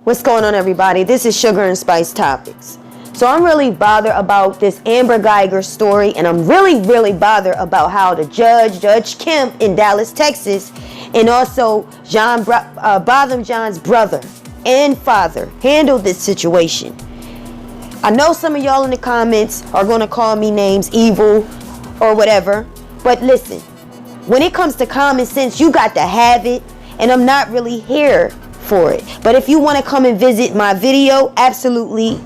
What's going on, everybody? This is Sugar and Spice Topics. So I'm really bothered about this Amber Guyger story, and I'm really bothered about how the Judge Kemp in Dallas, Texas, and also Botham John's brother and father handled this situation. I know some of y'all in the comments are going to call me names, evil or whatever, but listen, when it comes to common sense, you got to have it, and I'm not really here for it. But if you want to come and visit my video, absolutely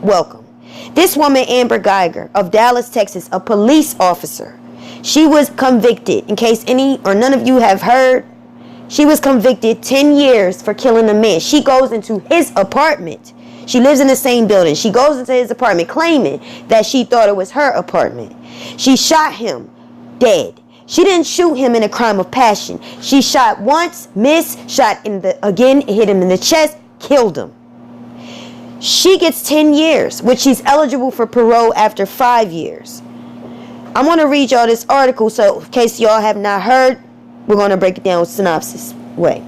welcome. This woman, Amber Guyger of Dallas, Texas, a police officer, she was convicted, in case any or none of you have heard, she was convicted 10 years for killing a man. She goes into his apartment. She lives in the same building. She goes into his apartment claiming that she thought it was her apartment. She shot him dead. She didn't shoot him in a crime of passion. She shot once, missed, shot again, hit him in the chest, killed him. She gets 10 years, which she's eligible for parole after 5 years. I'm going to read y'all this article, so in case y'all have not heard, we're going to break it down with synopsis way.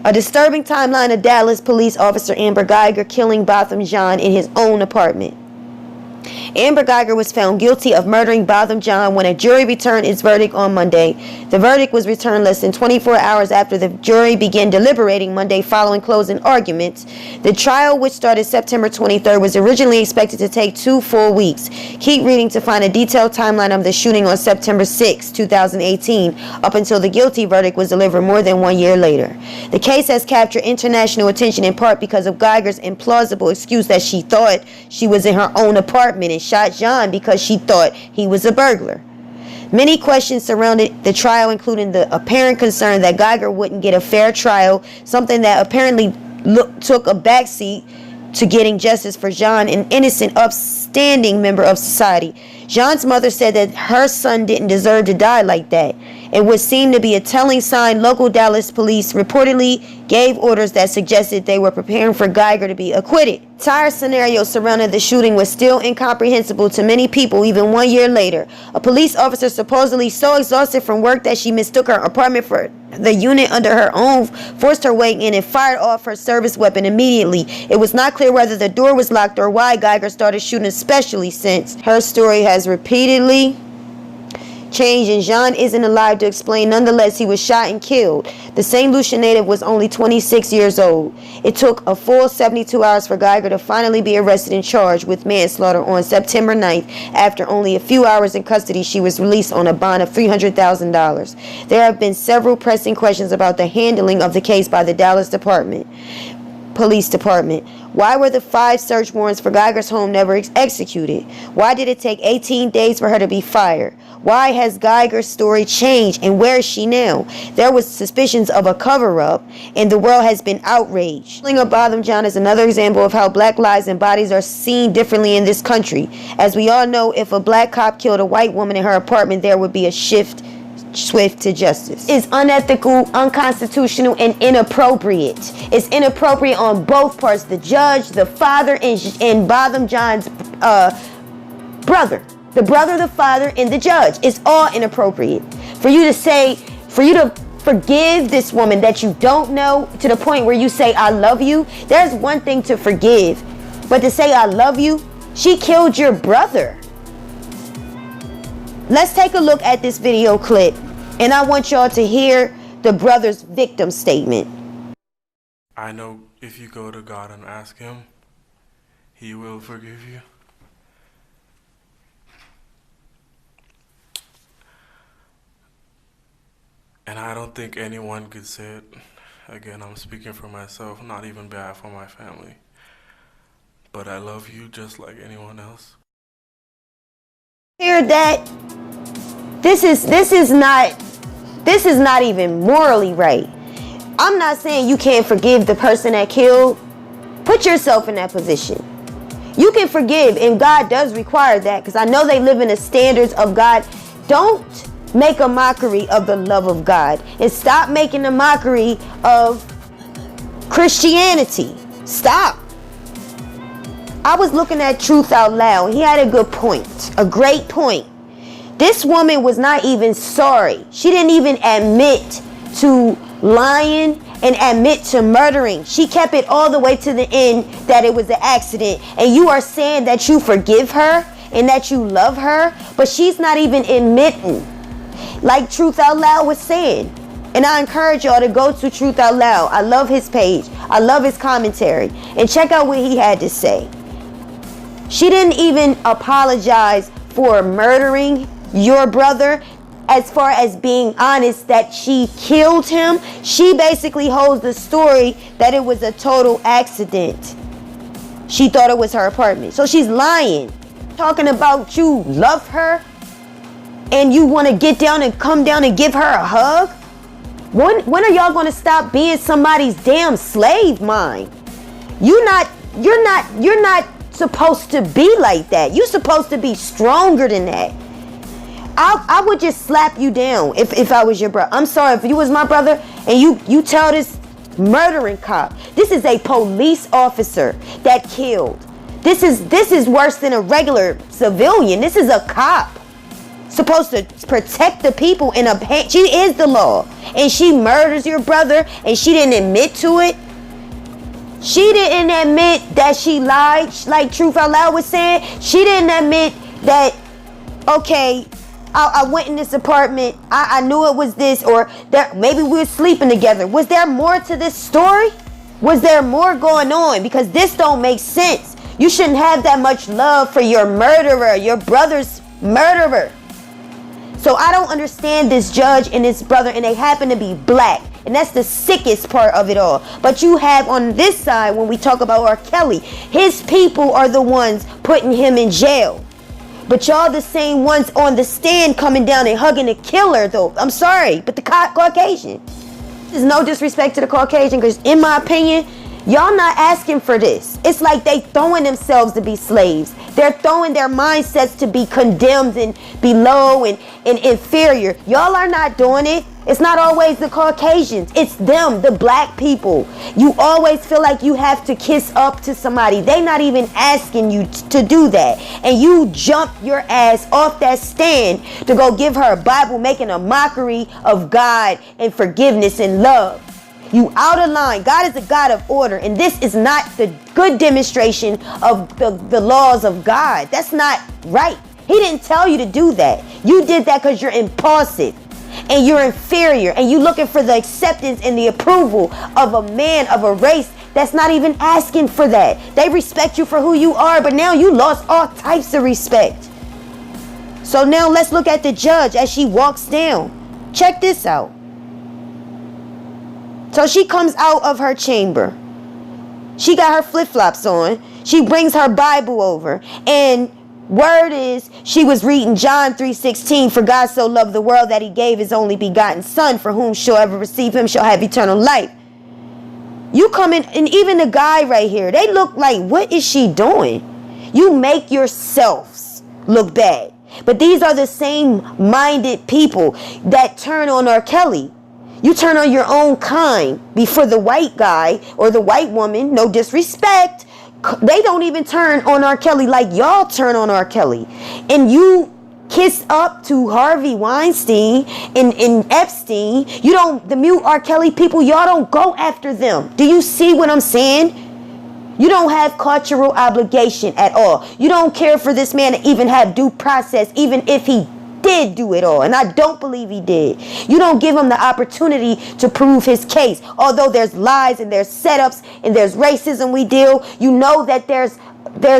A disturbing timeline of Dallas police officer Amber Guyger killing Botham John in his own apartment. Amber Guyger was found guilty of murdering Botham John when a jury returned its verdict on Monday. The verdict was returned less than 24 hours after the jury began deliberating Monday following closing arguments. The trial, which started September 23rd, was originally expected to take 2 full weeks. Keep reading to find a detailed timeline of the shooting on September 6, 2018, up until the guilty verdict was delivered more than 1 year later. The case has captured international attention in part because of Guyger's implausible excuse that she thought she was in her own apartment and shot John because she thought he was a burglar. Many questions surrounded the trial, including the apparent concern that Guyger wouldn't get a fair trial, something that apparently took a backseat to getting justice for John, an innocent, upstanding member of society. John's mother said that her son didn't deserve to die like that. It would seem to be a telling sign. Local Dallas police reportedly gave orders that suggested they were preparing for Guyger to be acquitted. The entire scenario surrounding the shooting was still incomprehensible to many people even 1 year later. A police officer supposedly so exhausted from work that she mistook her apartment for the unit under her own forced her way in and fired off her service weapon immediately. It was not clear whether the door was locked or why Guyger started shooting, especially since her story has repeatedly changed and John isn't alive to explain. Nonetheless, he was shot and killed. The St. Lucia native was only 26 years old. It took a full 72 hours for Guyger to finally be arrested and charged with manslaughter on September 9th. After only a few hours in custody, she was released on a bond of $300,000. There have been several pressing questions about the handling of the case by the Dallas Police Department. Why were the 5 search warrants for Guyger's home never executed? Why did it take 18 days for her to be fired? Why has Guyger's story changed, and where is she now? There was suspicions of a cover-up, and the world has been outraged. The killing of Botham John is another example of how black lives and bodies are seen differently in this country. As we all know, if a black cop killed a white woman in her apartment, there would be a swift to justice. It's unethical, unconstitutional, and inappropriate. It's inappropriate on both parts. The judge, the father, and Botham John's brother. The brother, the father, and the judge. It's all inappropriate. For you to forgive this woman that you don't know to the point where you say, I love you. There's one thing to forgive, but to say, I love you, she killed your brother. Let's take a look at this video clip, and I want y'all to hear the brother's victim statement. I know if you go to God and ask Him, He will forgive you. And I don't think anyone could say it. Again, I'm speaking for myself, not even bad for my family. But I love you just like anyone else. Hear that? This is not even morally right. I'm not saying you can't forgive the person that killed. Put yourself in that position. You can forgive, and God does require that, because I know they live in the standards of God. Don't make a mockery of the love of God, and stop making a mockery of Christianity. Stop. I was looking at Truth Out Loud. He had a good point, a great point. This woman was not even sorry. She didn't even admit to lying and admit to murdering. She kept it all the way to the end that it was an accident. And you are saying that you forgive her and that you love her, but she's not even admitting. Like Truth Out Loud was saying. And I encourage y'all to go to Truth Out Loud. I love his page. I love his commentary. And check out what he had to say. She didn't even apologize for murdering your brother. As far as being honest that she killed him, she basically holds the story that it was a total accident. She thought it was her apartment. So she's lying. Talking about you love her and you want to get down and come down and give her a hug. When are y'all going to stop being somebody's damn slave mind? You're not supposed to be like that. You're supposed to be stronger than that. I would just slap you down if I was your brother. I'm sorry, if you was my brother and you tell this murdering cop, this is a police officer that killed. This is worse than a regular civilian. This is a cop supposed to protect the people in a. She is the law, and she murders your brother, and she didn't admit to it. She didn't admit that she lied, like Truth Out Loud was saying. She didn't admit that. Okay, I went in this apartment. I knew it was this, or that maybe we were sleeping together. Was there more to this story? Was there more going on? Because this don't make sense. You shouldn't have that much love for your murderer, your brother's murderer. So I don't understand this judge and his brother, and they happen to be black. And that's the sickest part of it all. But you have on this side, when we talk about R. Kelly, his people are the ones putting him in jail. But y'all the same ones on the stand coming down and hugging the killer, though. I'm sorry, but the Caucasian. There's no disrespect to the Caucasian, because in my opinion, y'all not asking for this. It's like they throwing themselves to be slaves. They're throwing their mindsets to be condemned and below and inferior. Y'all are not doing it. It's not always the Caucasians. It's them, the black people. You always feel like you have to kiss up to somebody. They not even asking you to do that. And you jump your ass off that stand to go give her a Bible, making a mockery of God and forgiveness and love. You out of line. God is a God of order, and this is not the good demonstration of the laws of God. That's not right. He didn't tell you to do that. You did that because you're impulsive and you're inferior, and you looking for the acceptance and the approval of a man of a race that's not even asking for that. They respect you for who you are, but now you lost all types of respect. So now let's look at the judge as she walks down. Check this out. So she comes out of her chamber. She got her flip-flops on. She brings her Bible over. And word is she was reading John 3:16. For God so loved the world that he gave his only begotten son, for whom shall ever receive him shall have eternal life. You come in, and even the guy right here, they look like, what is she doing? You make yourselves look bad. But these are the same minded people that turn on R. Kelly. You turn on your own kind before the white guy or the white woman, no disrespect. They don't even turn on R. Kelly like y'all turn on R. Kelly. And you kiss up to Harvey Weinstein and Epstein. You don't, the mute R. Kelly people, y'all don't go after them. Do you see what I'm saying? You don't have cultural obligation at all. You don't care for this man to even have due process, even if he did do it all, and I don't believe he did. You don't give him the opportunity to prove his case. Although there's lies and there's setups and there's racism we deal, you know that there's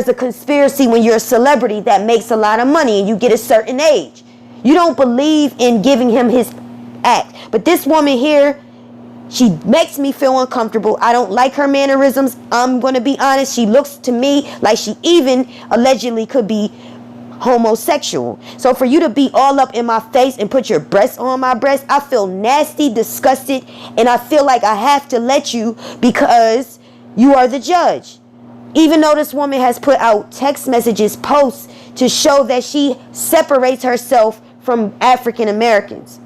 a conspiracy when you're a celebrity that makes a lot of money and you get a certain age. You don't believe in giving him his act. But this woman here, she makes me feel uncomfortable. I don't like her mannerisms. I'm going to be honest. She looks to me like she even allegedly could be homosexual. So for you to be all up in my face and put your breasts on my breast, I feel nasty, disgusted, and I feel like I have to let you because you are the judge. Even though this woman has put out text messages, posts to show that she separates herself from African Americans,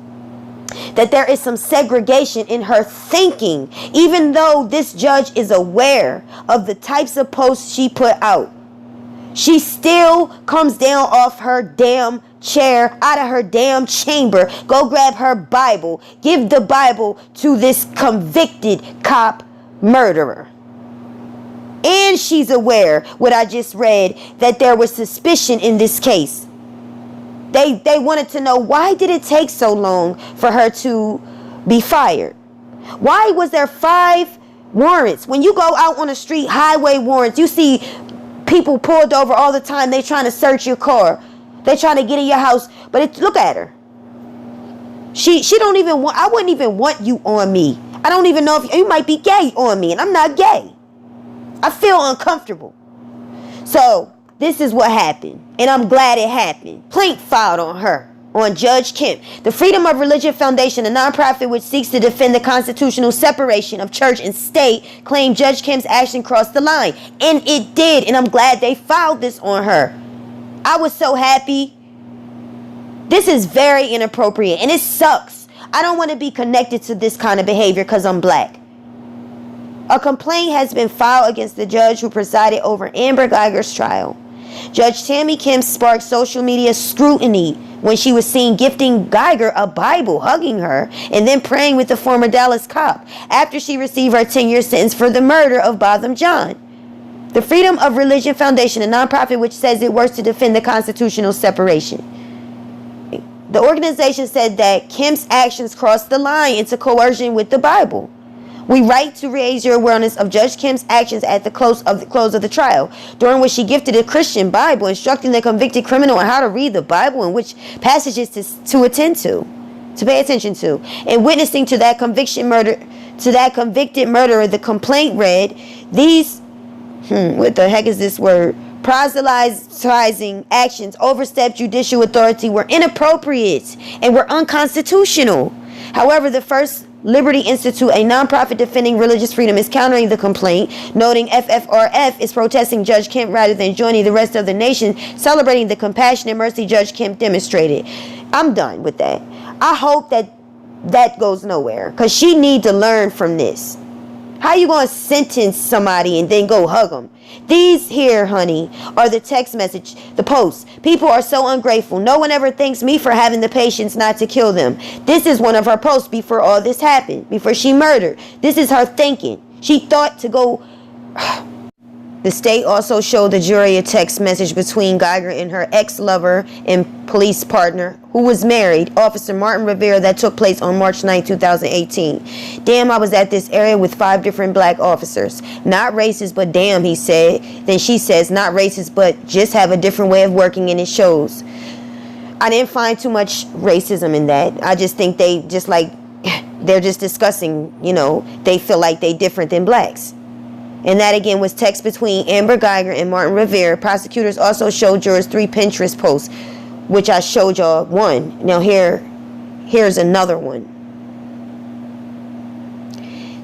that there is some segregation in her thinking, even though this judge is aware of the types of posts she put out. She still comes down off her damn chair, out of her damn chamber, go grab her Bible, give the Bible to this convicted cop murderer. And she's aware, what I just read, that there was suspicion in this case. They wanted to know, why did it take so long for her to be fired? Why was there 5 warrants? When you go out on the street, highway warrants, you see people pulled over all the time. They trying to search your car. They trying to get in your house. But look at her. She don't even want, I wouldn't even want you on me. I don't even know if you might be gay on me, and I'm not gay. I feel uncomfortable. So this is what happened, and I'm glad it happened. Plaint filed on her, on Judge Kemp. The Freedom of Religion Foundation, a nonprofit which seeks to defend the constitutional separation of church and state, claimed Judge Kemp's action crossed the line. And it did, and I'm glad they filed this on her. I was so happy. This is very inappropriate, and it sucks. I don't want to be connected to this kind of behavior because I'm black. A complaint has been filed against the judge who presided over Amber Guyger's trial. Judge Tammy Kemp sparked social media scrutiny when she was seen gifting Guyger a Bible, hugging her, and then praying with the former Dallas cop after she received her 10-year sentence for the murder of Botham John. The Freedom of Religion Foundation, a nonprofit which says it works to defend the constitutional separation. The organization said that Kemp's actions crossed the line into coercion with the Bible. We write to raise your awareness of Judge Kemp's actions at the close of the trial, during which she gifted a Christian Bible, instructing the convicted criminal on how to read the Bible and which passages to attend to pay attention to, and witnessing to that convicted murderer. The complaint read, these, what the heck is this word? Proselytizing actions overstepped judicial authority, were inappropriate and were unconstitutional. However, the First Liberty Institute, a nonprofit defending religious freedom, is countering the complaint, noting FFRF is protesting Judge Kemp rather than joining the rest of the nation, celebrating the compassion and mercy Judge Kemp demonstrated. I'm done with that. I hope that goes nowhere, because she need to learn from this. How you going to sentence somebody and then go hug them? These here, honey, are the text message, the posts. People are so ungrateful. No one ever thanks me for having the patience not to kill them. This is one of her posts before all this happened, before she murdered. This is her thinking. She thought to go... The state also showed the jury a text message between Guyger and her ex-lover and police partner, who was married, Officer Martin Rivera, that took place on March 9, 2018. Damn, I was at this area with 5 different black officers. Not racist, but damn, he said. Then she says, not racist, but just have a different way of working, and it shows. I didn't find too much racism in that. I just think they're just discussing, they feel like they different than blacks. And that again was text between Amber Guyger and Martin Rivera. Prosecutors also showed jurors 3 Pinterest posts, which I showed y'all one. Now here's another one.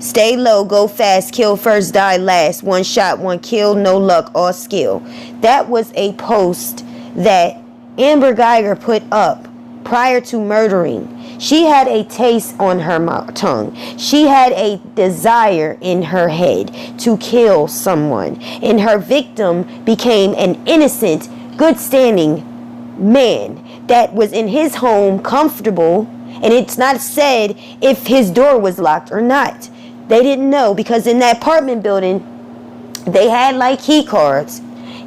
Stay low, go fast, kill first, die last. 1 shot, 1 kill, no luck, all skill. That was a post that Amber Guyger put up prior to murdering. She had a taste on her tongue. She had a desire in her head to kill someone. And her victim became an innocent, good-standing man that was in his home, comfortable. And it's not said if his door was locked or not. They didn't know, because in that apartment building, they had like key cards.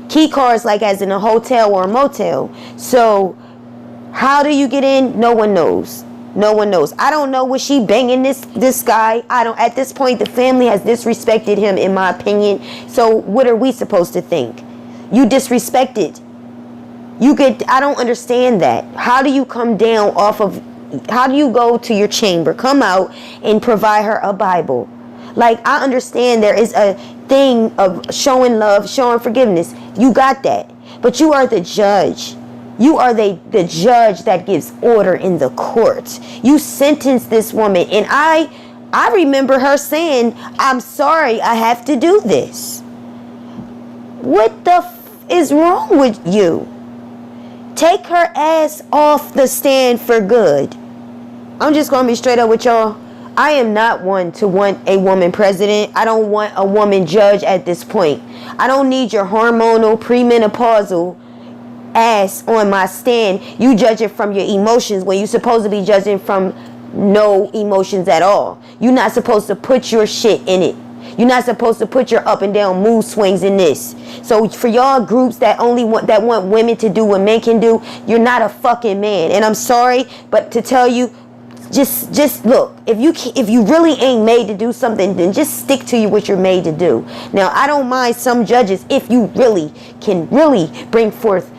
Key cards like as in a hotel or a motel. So how do you get in? No one knows. No one knows. I don't know, was she banging this guy? At this point, the family has disrespected him, in my opinion. So what are we supposed to think? You disrespected. I don't understand that. How do you come down how do you go to your chamber, come out and provide her a Bible? Like, I understand there is a thing of showing love, showing forgiveness. You got that. But you are the judge. You are the judge that gives order in the court. You sentenced this woman. And I remember her saying, I'm sorry, I have to do this. What the is wrong with you? Take her ass off the stand for good. I'm just going to be straight up with y'all. I am not one to want a woman president. I don't want a woman judge at this point. I don't need your hormonal, premenopausal ass on my stand. You judge it from your emotions when you're supposed to be judging from no emotions at all. You're not supposed to put your shit in it. You're not supposed to put your up and down mood swings in this. So for y'all groups that want women to do what men can do, you're not a fucking man. And I'm sorry, but to tell you, just look. If you really ain't made to do something, then just stick to what you're made to do. Now, I don't mind some judges if you really can bring forth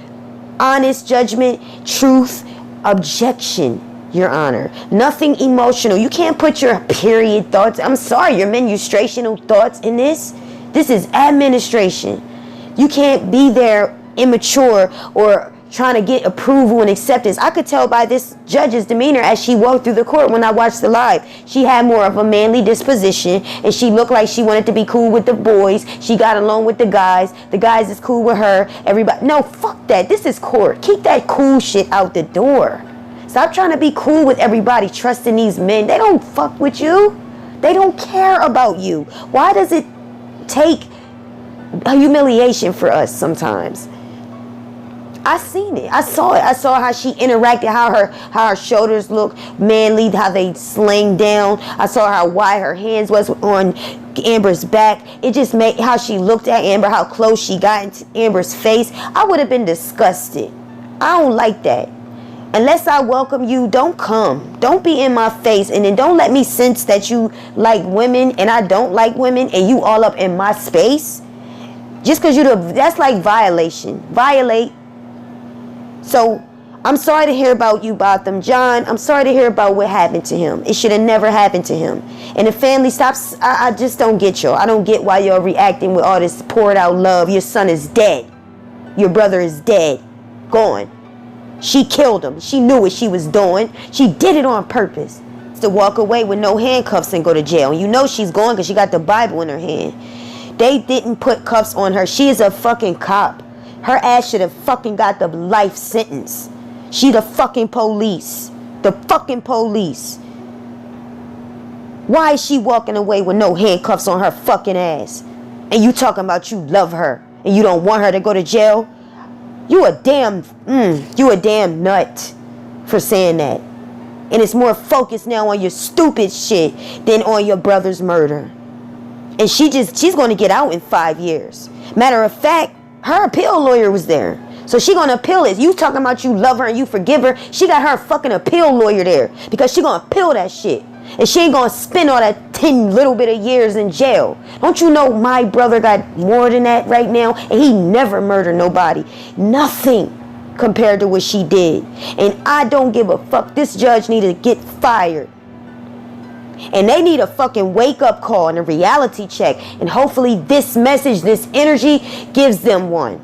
honest judgment, truth, objection, Your Honor. Nothing emotional. You can't put your period thoughts. I'm sorry, your menstruational thoughts in this. This is administration. You can't be there immature or trying to get approval and acceptance. I could tell by this judge's demeanor as she walked through the court when I watched the live. She had more of a manly disposition, and she looked like she wanted to be cool with the boys. She got along with the guys. The guys is cool with her. Everybody. No, fuck that. This is court. Keep that cool shit out the door. Stop trying to be cool with everybody, trusting these men. They don't fuck with you. They don't care about you. Why does it take a humiliation for us sometimes? I seen it. I saw it. I saw how she interacted, how her shoulders look manly, how they sling down. I saw how wide her hands was on Amber's back. It just made how she looked at Amber, how close she got into Amber's face. I would have been disgusted. I don't like that. Unless I welcome you, don't come. Don't be in my face, and then don't let me sense that you like women and I don't like women, and you all up in my space. Just because that's like violation. Violate. So, I'm sorry to hear about you, Botham. John, I'm sorry to hear about what happened to him. It should have never happened to him. And the family stops. I just don't get y'all. I don't get why y'all reacting with all this poured out love. Your son is dead. Your brother is dead. Gone. She killed him. She knew what she was doing. She did it on purpose. To walk away with no handcuffs and go to jail. And you know she's going because she got the Bible in her hand. They didn't put cuffs on her. She is a fucking cop. Her ass should have fucking got the life sentence. She the fucking police. The fucking police. Why is she walking away with no handcuffs on her fucking ass? And you talking about you love her and you don't want her to go to jail? You a damn nut for saying that. And it's more focused now on your stupid shit than on your brother's murder. And she's going to get out in 5 years. Matter of fact, her appeal lawyer was there. So she gonna appeal it. You talking about you love her and you forgive her. She got her fucking appeal lawyer there. Because she gonna appeal that shit. And she ain't gonna spend all that 10 little bit of years in jail. Don't you know my brother got more than that right now? And he never murdered nobody. Nothing compared to what she did. And I don't give a fuck. This judge need to get fired. And they need a fucking wake-up call and a reality check. And hopefully this message, this energy, gives them one.